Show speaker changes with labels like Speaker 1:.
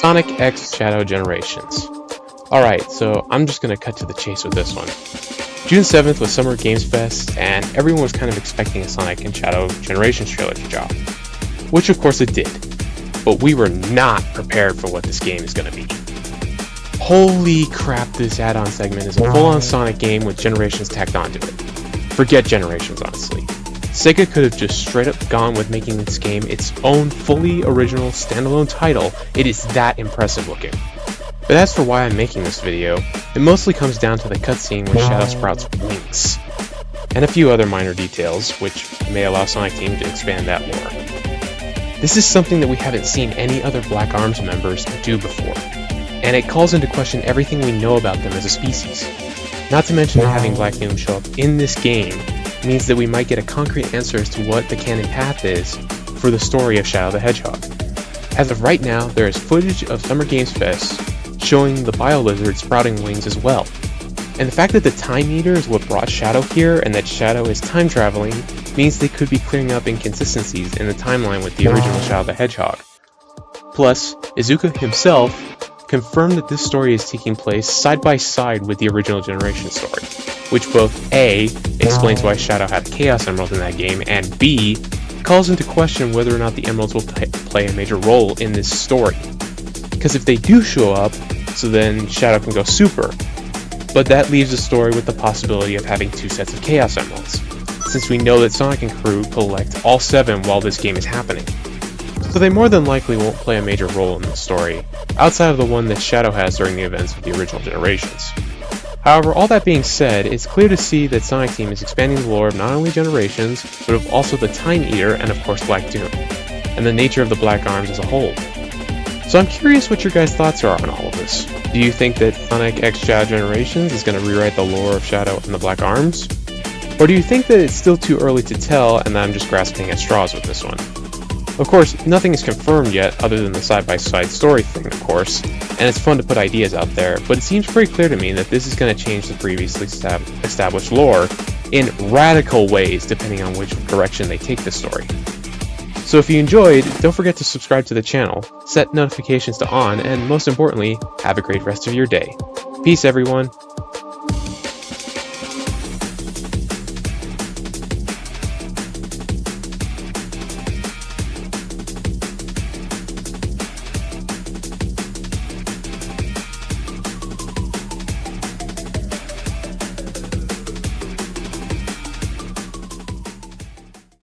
Speaker 1: Sonic X Shadow Generations. Alright, so I'm just gonna cut to the chase with this one. June 7th was Summer Games Fest, and everyone was kind of expecting a Sonic and Shadow Generations trilogy drop. Which of course it did. But we were not prepared for what this game is gonna be. Holy crap, this add-on segment is a full-on Sonic game with Generations tacked onto it. Forget Generations, honestly. Sega could have just straight up gone with making this game its own fully original standalone title. It is that impressive looking. But as for why I'm making this video, it mostly comes down to the cutscene where Shadow sprouts wings, and a few other minor details, which may allow Sonic Team to expand that lore. This is something that we haven't seen any other Black Arms members do before, and it calls into question everything we know about them as a species. Not to mention that having Black Doom show up in this game means that we might get a concrete answer as to what the canon path is for the story of Shadow the Hedgehog. As of right now, there is footage of Summer Games Fest showing the Bio-Lizard sprouting wings as well. And the fact that the Time Eater is what brought Shadow here and that Shadow is time traveling means they could be clearing up inconsistencies in the timeline with the original Shadow the Hedgehog. Plus, Izuka himself confirmed that this story is taking place side by side with the original Generation story, which both A, explains why Shadow had a Chaos Emerald in that game, and B, calls into question whether or not the Emeralds will play a major role in this story. Because if they do show up, so then Shadow can go Super, but that leaves the story with the possibility of having 2 sets of Chaos Emeralds, since we know that Sonic and crew collect all 7 while this game is happening. So they more than likely won't play a major role in the story, outside of the one that Shadow has during the events of the original Generations. However, all that being said, it's clear to see that Sonic Team is expanding the lore of not only Generations, but of also the Time Eater and of course Black Doom, and the nature of the Black Arms as a whole. So I'm curious what your guys' thoughts are on all of this. Do you think that Sonic X Shadow Generations is going to rewrite the lore of Shadow and the Black Arms? Or do you think that it's still too early to tell and that I'm just grasping at straws with this one? Of course, nothing is confirmed yet other than the side-by-side story thing, of course, and it's fun to put ideas out there, but it seems pretty clear to me that this is going to change the previously established lore in radical ways depending on which direction they take the story. So if you enjoyed, don't forget to subscribe to the channel, set notifications to on, and most importantly, have a great rest of your day. Peace everyone!